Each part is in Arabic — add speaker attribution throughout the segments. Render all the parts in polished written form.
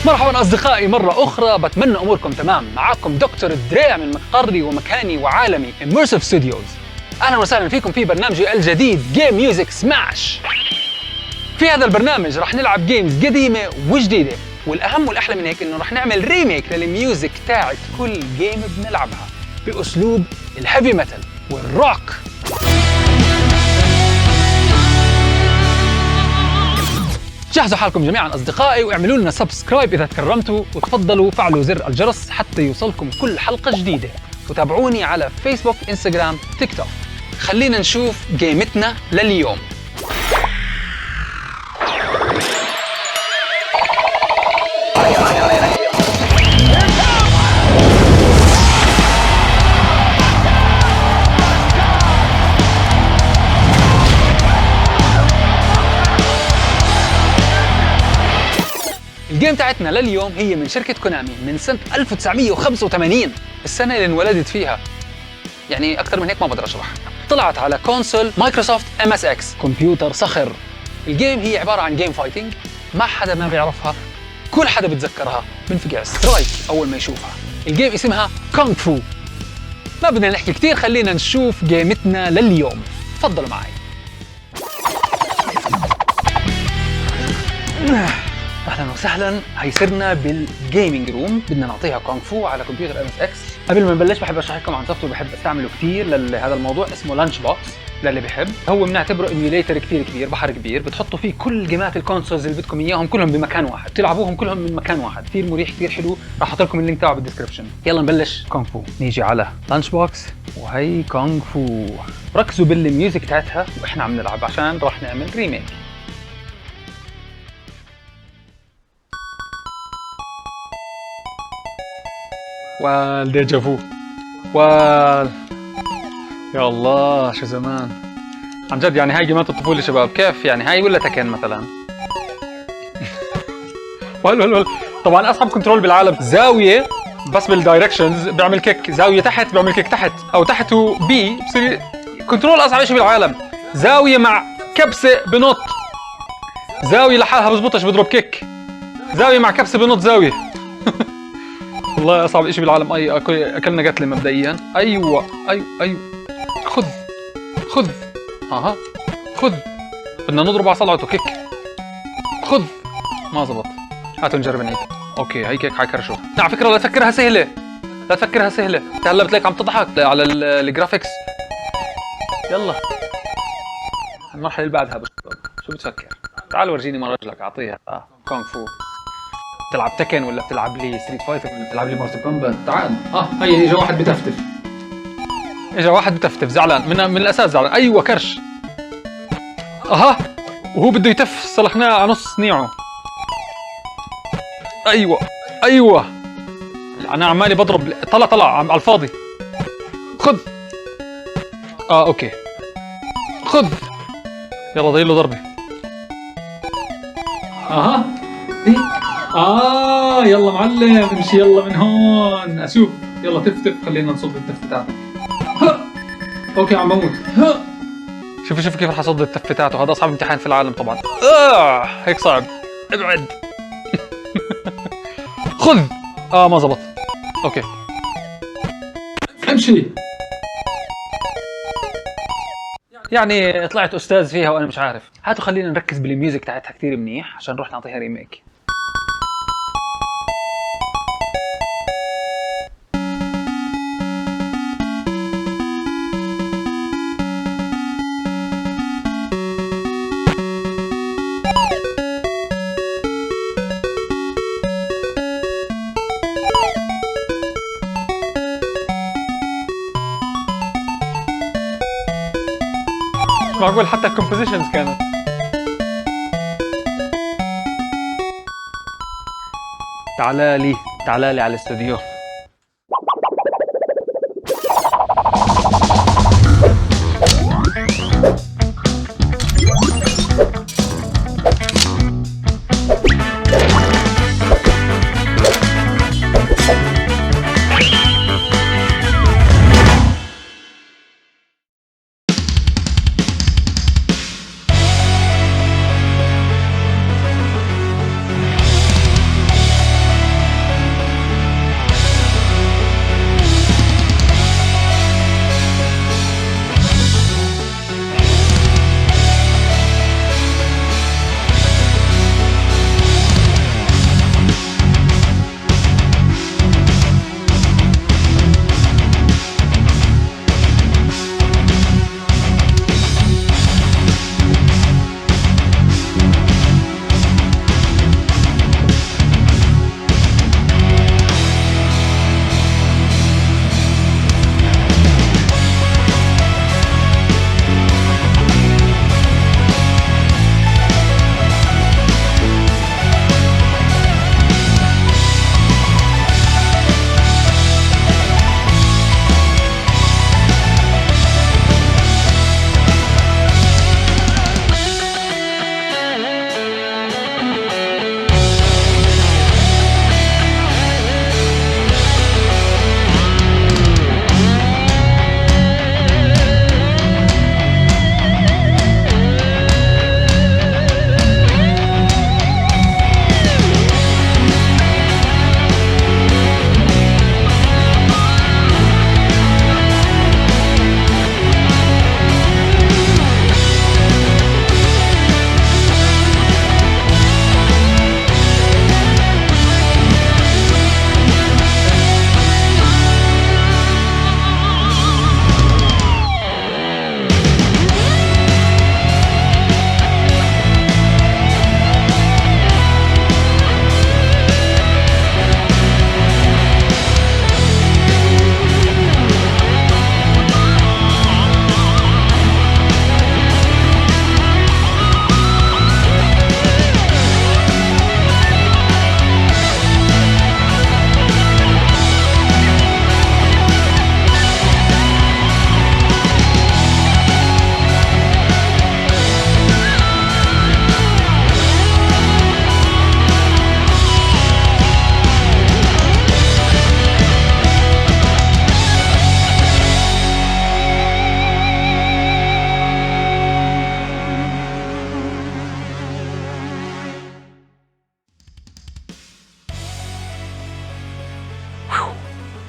Speaker 1: مرحبا أصدقائي مرة أخرى، بتمنى أموركم تمام. معاكم دكتور دريع من مقري ومكاني وعالمي Immersive Studios. أهلا وسهلا فيكم في برنامجي الجديد Game Music Smash. في هذا البرنامج رح نلعب جيمز قديمة وجديدة، والأهم والأحلى من هيك إنه رح نعمل ريميك للميوزك تاعت كل جيم بنلعبها بأسلوب الهيفي ميتال والروك. جهزوا حالكم جميعا أصدقائي واعملوا لنا سبسكرايب إذا تكرمتوا، وتفضلوا فعلوا زر الجرس حتى يوصلكم كل حلقة جديدة، وتابعوني على فيسبوك، انستغرام، تيك توك. خلينا نشوف جيمتنا لليوم. الجيم تاعتنا لليوم هي من شركة كونامي من سنة 1985، السنة اللي انولدت فيها، يعني أكثر من هيك ما بقدر أشرح. طلعت على كونسول مايكروسوفت MSX، كمبيوتر صخر. الجيم هي عبارة عن جيم فايتنج، ما حدا ما بيعرفها، كل حدا بتذكرها، بنفقع سترايك أول ما يشوفها. الجيم اسمها كونغ فو. ما بدنا نحكي كتير، خلينا نشوف جيمتنا لليوم. تفضلوا معي. اهلا وسهلا، هيصيرنا بالجيمنج روم. بدنا نعطيها كونغ فو على كمبيوتر MSX. قبل ما نبلش بحب اشرح لكم عن سوفت وير بحب استعمله كثير لهذا الموضوع، اسمه لانش بوكس. للي بحب، هو بنعتبره ايميوليتر كثير كبير، بحر كبير، بتحطوا فيه كل جيمات الكونسولز اللي بدكم اياهم كلهم بمكان واحد، تلعبوهم كلهم من مكان واحد. كثير مريح، كثير حلو. راح احط لكم اللينك تاعه بالدسكربشن. يلا نبلش كونغ فو. نيجي على لانش بوكس وهي كونغ فو. ركزوا بالميوزك تاعتها واحنا عم نلعب عشان راح نعمل ريميك. والديجافو يا الله شو زمان عن جد. يعني هاي جيمات الطفولة شباب، كيف يعني هاي ولا تكن مثلا؟ وال طبعا اصعب كنترول بالعالم زاوية، بس بالدايركشنز بيعمل كيك، زاوية تحت بيعمل كيك تحت، او تحته بي بصير كنترول اصعب شيء بالعالم. زاوية مع كبسة بنط، زاوية لحالها بزبطش بضرب كيك، زاوية مع كبسة بنط زاوية. والله اصعب اشي بالعالم. اي اكلنا قتله مبدئيا. ايوه خذ اها خذ. بدنا نضرب على صلعته كيك. خذ. ما زبط. هاتوا نجرب نعيد. اوكي هي كيك حيكرشوا. على فكره لا تفكرها سهله، لا تفكرها سهله. هلا بتلاقيك عم تضحك على الجرافيكس. يلا المرحله اللي بعدها شو بتفكر؟ تعال ورجيني ما رجلك. اعطيها كونغ فو. بتلعب تكن ولا بتلعب لي ستريت فايتر ولا بتلعب لي مورتال كومبات؟ تعال. هي اجى واحد بتفتف، اجى واحد بتفتف زعلان من الاساس، زعلان. ايوه كرش. اها وهو بده يتف، صلحناه على نص صنيعه. ايوه انا عمالي بضرب. طلع على الفاضي. خذ. اوكي خذ. يلا ضايل له ضربه. اها يلا معلم امشي، يلا من هون اشوف. يلا تفتف، خلينا نصد التف تاعتك. اوكي عم بموت. شوف كيف رح اصد التف تاعته. هذا اصعب امتحان في العالم طبعا. هيك صعب. ابعد. خذ. ما زبط. اوكي امشي. يعني طلعت استاذ فيها وانا مش عارف. هاتوا خلينا نركز بالميوزك تاعتها كثير منيح عشان نروح نعطيها ريميك. معقول حتى الكومبوزيشنز كانت. تعالى لي على الاستوديو.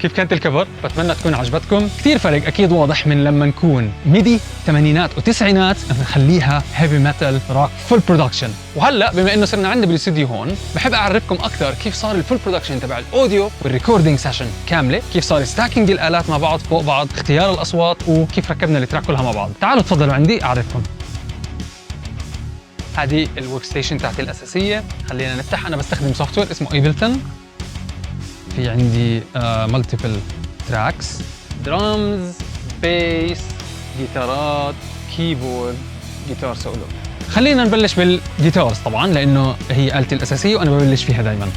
Speaker 2: كيف كانت الكفر؟ بتمنى تكون عجبتكم. كثير فرق اكيد واضح من لما نكون ميدي ثمانينات وتسعينات نخليها هيفي ميتال روك فول برودكشن. وهلا بما انه صرنا عندنا بالاستديو هون، بحب اعرفكم اكثر كيف صار الفول برودكشن تبع الاوديو والريكوردينج سيشن كامله، كيف صار ستاكينج الالات مع بعض فوق بعض، اختيار الاصوات، وكيف ركبنا التراك كلها مع بعض. تعالوا تفضلوا عندي اعرفكم. هذه الورك ستيشن تاعتي الاساسيه. خلينا نفتح. انا بستخدم سوفت وير اسمه ايبلتون. في عندي مالتيبل تراكس، درامز، بيس، جيتارات، كيبورد، جيتار سولو. خلينا نبلش بالجيتارز طبعا لانه هي آلتي الاساسيه وانا ببلش فيها دائما.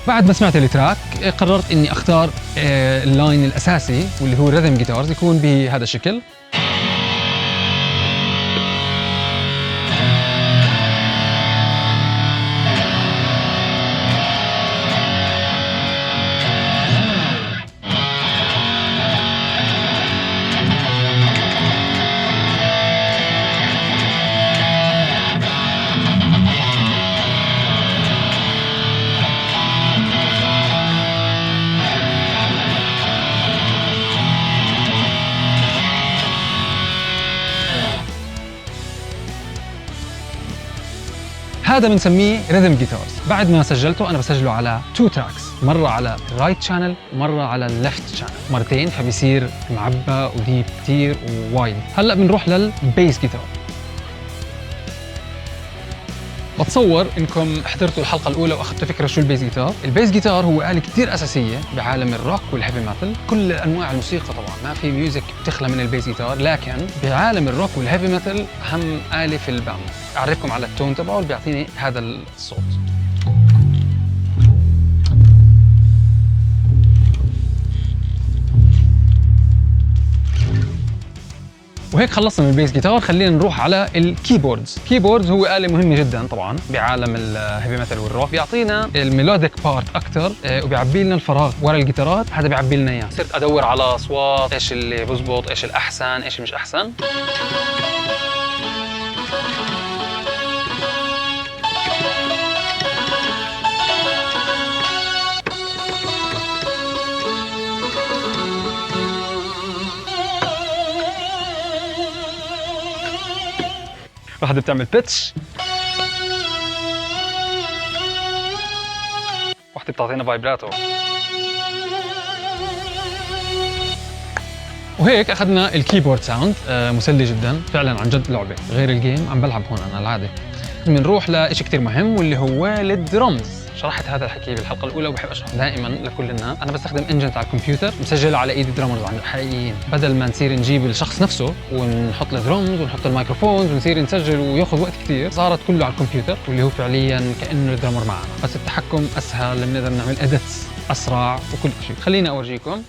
Speaker 2: بعد ما سمعت التراك قررت اني اختار اللاين الاساسي واللي هو الريذم جيتارز يكون بهذا الشكل. هذا بنسميه ريذم جيتارز. بعد ما سجلته انا بسجله على 2 تراكس، مره على الرايت شانل ومره على الليفت شانل، مرتين، فبيصير معبى وديب كثير ووايد. هلا بنروح للبيس جيتار. بتصور انكم حضرتوا الحلقه الاولى واخذتوا فكره شو البيس جيتار. البيس جيتار هو آلة كثير اساسيه بعالم الروك والهيفي ميتال، كل انواع الموسيقى طبعا ما في ميوزك بتخلى من البيس جيتار، لكن بعالم الروك والهيفي ميتال اهم آلة في الباند. اعرفكم على التون تبعه اللي بيعطيني هذا الصوت. وهيك خلصنا من البيس جيتار. خلينا نروح على الكيبوردز. الكيبوردز هو آلة مهمة جدا طبعا بعالم الهيفي ميتال والروك، بيعطينا الميلوديك بارت اكثر وبيعبي لنا الفراغ ورا الجيتارات، هذا بيعبي لنا اياه. صرت ادور على اصوات، ايش اللي بزبط، ايش الاحسن، ايش اللي مش احسن. واحدة بتعمل بيتش، واحدة بتعطينا فايبراتو. وهيك اخذنا الكيبورد ساوند. مسلي جدا فعلا، عن جد لعبة غير الجيم عم بلعب هون انا العادة. بنروح لشيء كثير مهم واللي هو الدرمز. شرحت هذا الحكي بالحلقه الاولى وبحب اشرح دائما لكل الناس. انا بستخدم انجن على الكمبيوتر مسجل على ايدي درامرز حقيقيين، بدل ما نصير نجيب الشخص نفسه ونحط الدرمز ونحط الميكروفونز ونصير نسجل وياخذ وقت كثير. صارت كله على الكمبيوتر واللي هو فعليا كانه الدرامر معنا، بس التحكم اسهل، بنقدر نعمل اديتس اسرع وكل شيء. خليني اورجيكم.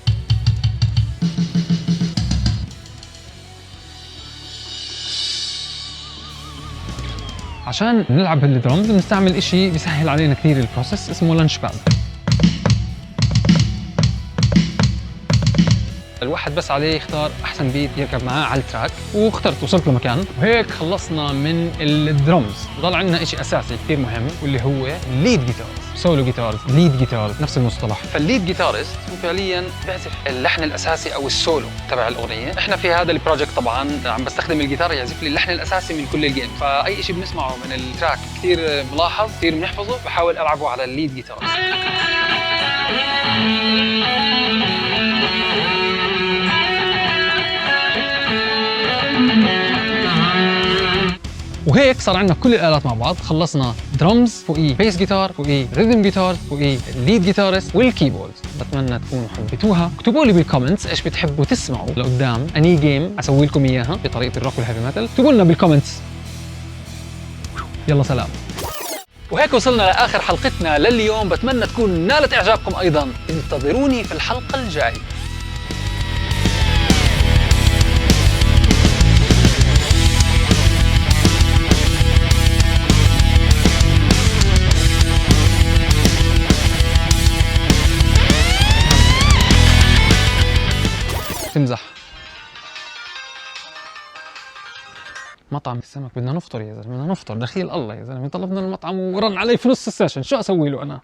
Speaker 2: عشان نلعب بالدرمز بنستعمل اشي بيسهل علينا كثير البروسيس اسمه لانش باد. الواحد بس عليه يختار احسن بيت يركب معاه على التراك، واخترت وصلت لمكان. وهيك خلصنا من الدرمز. ضل عندنا اشي اساسي كثير مهم واللي هو الليد جيتارز. سولو جيتارز، ليد جيتارز، نفس المصطلح. فالليد جيتارست هو فعليا بيعزف اللحن الاساسي او السولو تبع الاغنيه. احنا في هذا البروجكت طبعا عم بستخدم الجيتار يعزف لي اللحن الاساسي من كل الجيم، فاي شيء بنسمعه من التراك كثير ملاحظ، كثير بنحفظه، بحاول العبه على الليد جيتارز. وهيك صار عندنا كل الآلات مع بعض. خلصنا درمز، فوقيه بيس جيتار، فوقيه ريذم جيتار، فوقيه الليد جيتارست والكيبورد. بتمنى تكونوا حبيتوها. اكتبوا لي بالكومنتس ايش بتحبوا تسمعوا لقدام، اني جيم اسوي لكم اياها بطريقه الروك والهيفي ميتال. اكتبوا لنا بالكومنتس. يلا سلام. وهيك وصلنا لاخر حلقتنا لليوم. بتمنى تكون نالت اعجابكم ايضا. انتظروني في الحلقه الجايه. تمزح. مطعم السمك بدنا نفطر يا زلمه، بدنا نفطر، دخيل الله يا زلمه طلبنا المطعم ورن علي في نص السيشن، شو اسوي له انا؟